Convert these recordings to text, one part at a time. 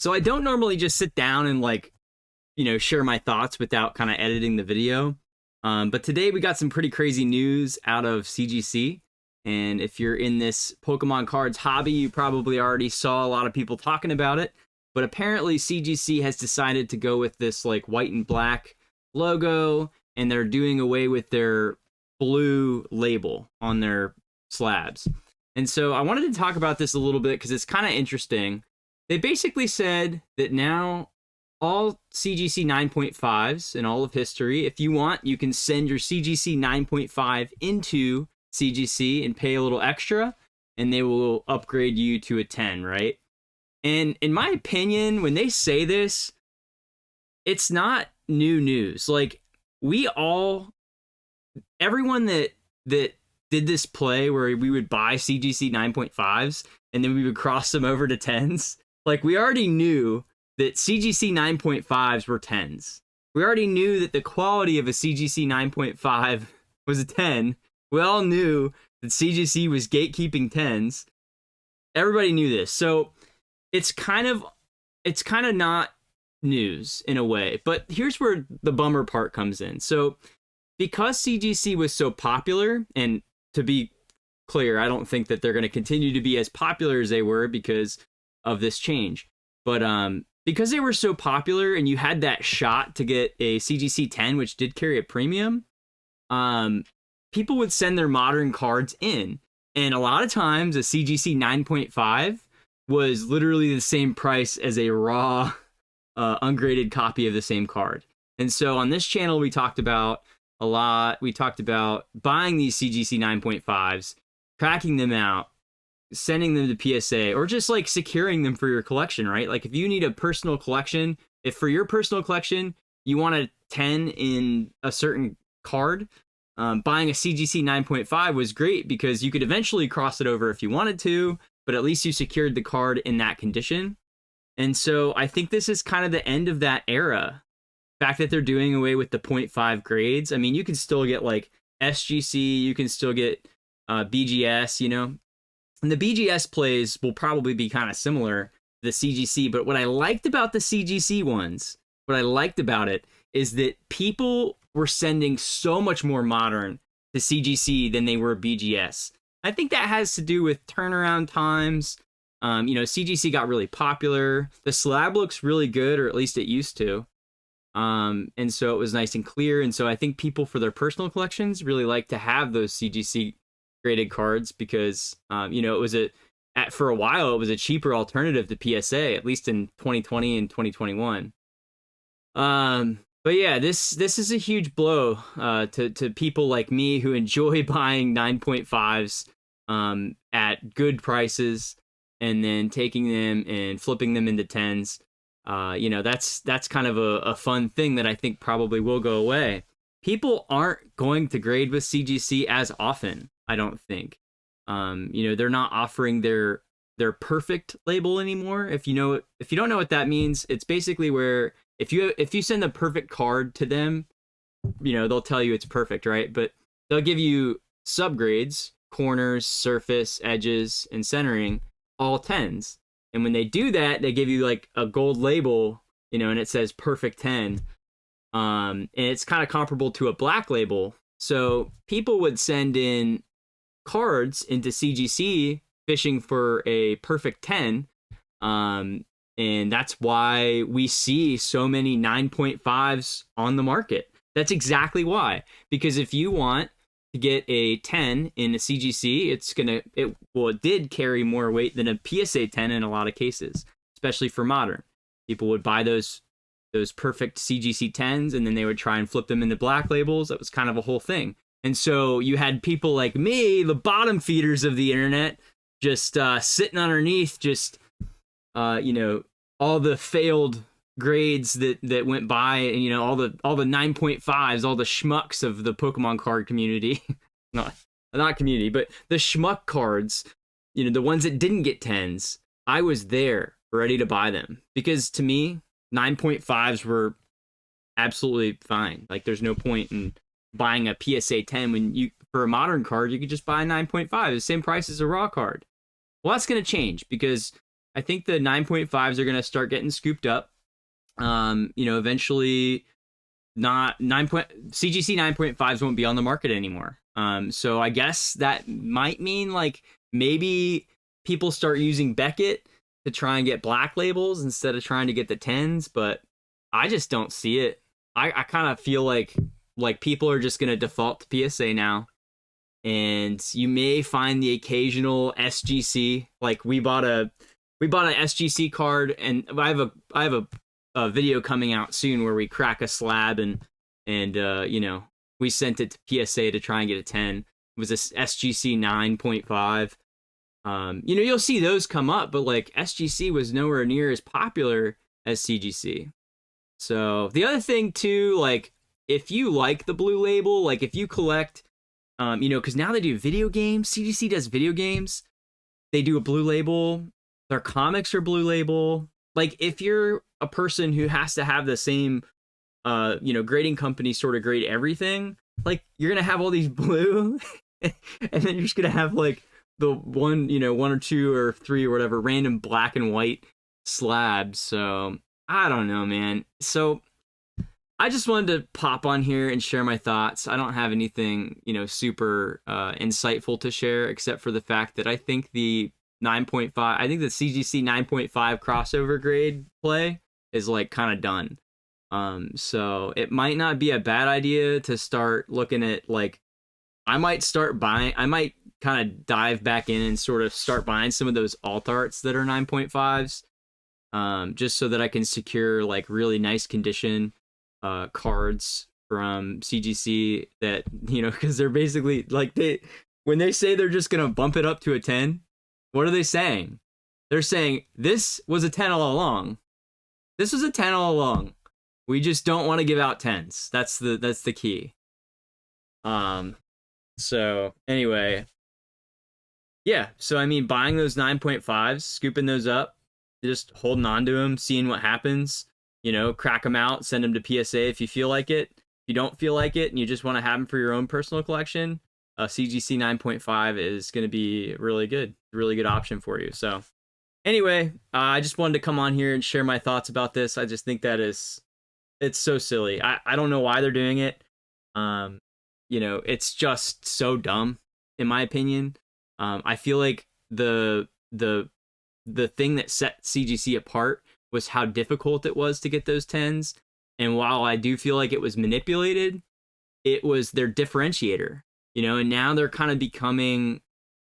So I don't normally just sit down and like, share my thoughts without kind of editing the video. But today we got some pretty crazy news out of CGC. And if you're in this Pokemon cards hobby, you probably already saw a lot of people talking about it. But apparently CGC has decided to go with this like white and black logo, and they're doing away with their blue label on their slabs. And so I wanted to talk about this a little bit because it's kind of interesting. They basically said that now all CGC 9.5s in all of history, if you want, you can send your CGC 9.5 into CGC and pay a little extra, and they will upgrade you to a 10, right? And in my opinion, when they say this, it's not new news. Like, everyone that did this play where we would buy CGC 9.5s and then we would cross them over to 10s, like, we already knew that CGC 9.5s were 10s. We already knew that the quality of a CGC 9.5 was a 10. We all knew that CGC was gatekeeping 10s. Everybody knew this. So it's kind of not news in a way. But here's where the bummer part comes in. So because CGC was so popular, and to be clear, I don't think that they're going to continue to be as popular as they were because of this change. But because they were so popular and you had that shot to get a CGC 10, which did carry a premium, people would send their modern cards in. And a lot of times a CGC 9.5 was literally the same price as a raw, ungraded copy of the same card. And so on this channel, we talked about a lot. We talked about buying these CGC 9.5s, cracking them out, sending them to PSA, or just like securing them for your collection, right? Like if you need a personal collection, if for your personal collection, you want a 10 in a certain card, buying a CGC 9.5 was great because you could eventually cross it over if you wanted to, but at least you secured the card in that condition. And so I think this is kind of the end of that era. The fact that they're doing away with the 0.5 grades. I mean, you can still get like SGC, you can still get BGS, And the BGS plays will probably be kind of similar to the CGC. But what I liked about the CGC ones, what I liked about it is that people were sending so much more modern to CGC than they were BGS. I think that has to do with turnaround times. CGC got really popular. The slab looks really good, or at least it used to. And so it was nice and clear. And so I think people for their personal collections really like to have those CGC graded cards because, it was for a while, it was a cheaper alternative to PSA, at least in 2020 and 2021. But yeah, this is a huge blow to people like me who enjoy buying 9.5s at good prices and then taking them and flipping them into 10s. That's kind of a fun thing that I think probably will go away. People aren't going to grade with CGC as often, I don't think. They're not offering their perfect label anymore. If you don't know what that means, it's basically where if you send a perfect card to them, they'll tell you it's perfect, right? But they'll give you subgrades, corners, surface, edges, and centering, all 10s. And when they do that, they give you like a gold label, and it says perfect 10. And it's kind of comparable to a black label. So people would send in cards into CGC fishing for a perfect 10. And that's why we see so many 9.5s on the market. That's exactly why. Because if you want to get a 10 in a CGC, it did carry more weight than a PSA 10 in a lot of cases, especially for modern. People would buy those perfect CGC 10s, and then they would try and flip them into black labels. That was kind of a whole thing. And so you had people like me, the bottom feeders of the internet, just sitting underneath, just all the failed grades that went by, and all the 9.5s, all the schmucks of the Pokemon card community. not community, but the schmuck cards, the ones that didn't get 10s. I was there ready to buy them because to me 9.5s were absolutely fine. Like there's no point in buying a PSA 10 when for a modern card you could just buy a 9.5, the same price as a raw card. Well, that's going to change because I think the 9.5s are going to start getting scooped up. Eventually not CGC 9.5s won't be on the market anymore. So I guess that might mean like maybe people start using Beckett to try and get black labels instead of trying to get the 10s, but I just don't see it. I kind of feel like people are just going to default to PSA now. And you may find the occasional SGC. Like we bought an SGC card, and I have a video coming out soon where we crack a slab and we sent it to PSA to try and get a 10. It was a SGC 9.5. You'll see those come up, but like SGC was nowhere near as popular as CGC. So the other thing too, like if you like the blue label, like if you collect, because now they do video games. CGC does video games. They do a blue label. Their comics are blue label. Like if you're a person who has to have the same, grading company sort of grade everything, like you're gonna have all these blue, and then you're just gonna have like the one or two or three or whatever random black and white slabs. So I don't know, man. So I just wanted to pop on here and share my thoughts. I don't have anything, super insightful to share, except for the fact that I think the 9.5, I think the CGC 9.5 crossover grade play is like kind of done. So it might not be a bad idea to start looking at like, I might kind of dive back in and sort of start buying some of those alt arts that are 9.5s, just so that I can secure like really nice condition cards from CGC that, because they're basically like when they say they're just gonna bump it up to a 10, what are they saying? They're saying this was a 10 all along. This was a 10 all along. We just don't want to give out 10s. That's the key. So anyway, yeah. So I mean, buying those 9.5s, scooping those up, just holding on to them, seeing what happens. Crack them out, send them to PSA if you feel like it. If you don't feel like it and you just want to have them for your own personal collection, CGC 9.5 is going to be really good option for you. So anyway, I just wanted to come on here and share my thoughts about this. I just think that it's so silly. I don't know why they're doing it. It's just so dumb, in my opinion. I feel like the thing that set CGC apart was how difficult it was to get those 10s. And while I do feel like it was manipulated, it was their differentiator, and now they're kind of becoming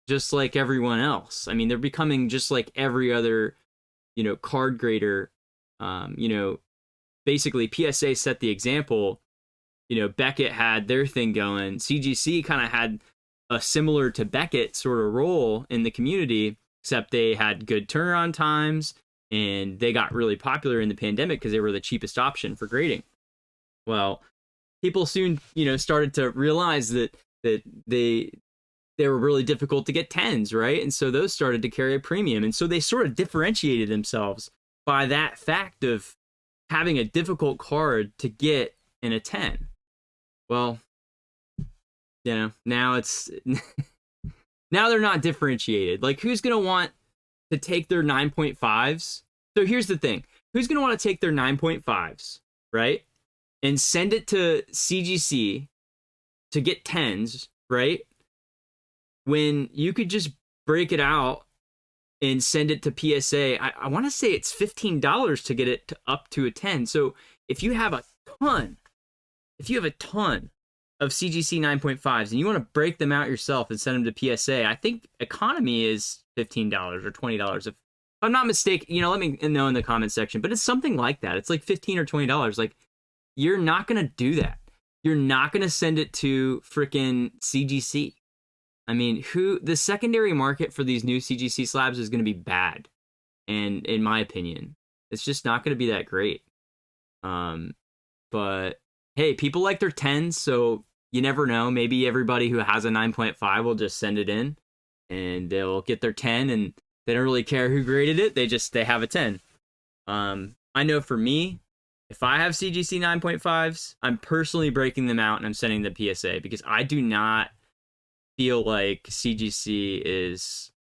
just like everyone else. I mean, they're becoming just like every other, card grader. Basically PSA set the example. Beckett had their thing going. CGC kind of had a similar to Beckett sort of role in the community, except they had good turnaround times. And they got really popular in the pandemic because they were the cheapest option for grading. Well, people soon, started to realize that they were really difficult to get 10s, right? And so those started to carry a premium. And so they sort of differentiated themselves by that fact of having a difficult card to get in a 10. Well, now it's now they're not differentiated. Like, who's going to want to take their 9.5s? So here's the thing. Who's going to want to take their 9.5s, right? And send it to CGC to get 10s, right? When you could just break it out and send it to PSA. I want to say it's $15 to get it up to a 10. So if you have a ton of CGC 9.5s and you want to break them out yourself and send them to PSA, I think economy is $15 or $20. If I'm not mistaken, let me know in the comment section, but it's something like that. It's like $15 or $20. Like, you're not going to do that. You're not going to send it to freaking CGC. I mean, the secondary market for these new CGC slabs is going to be bad. And in my opinion, it's just not going to be that great. But hey, people like their 10s, so you never know. Maybe everybody who has a 9.5 will just send it in and they'll get their 10 and they don't really care who graded it. They have a 10. I know for me, if I have CGC 9.5s, I'm personally breaking them out and I'm sending them to PSA because I do not feel like CGC is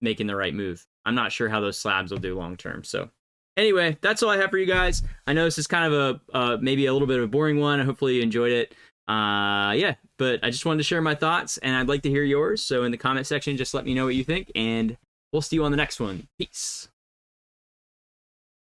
making the right move. I'm not sure how those slabs will do long term. So anyway, that's all I have for you guys. I know this is kind of a maybe a little bit of a boring one. Hopefully you enjoyed it. Yeah, but I just wanted to share my thoughts, and I'd like to hear yours. So in the comment section, just let me know what you think, and we'll see you on the next one. Peace.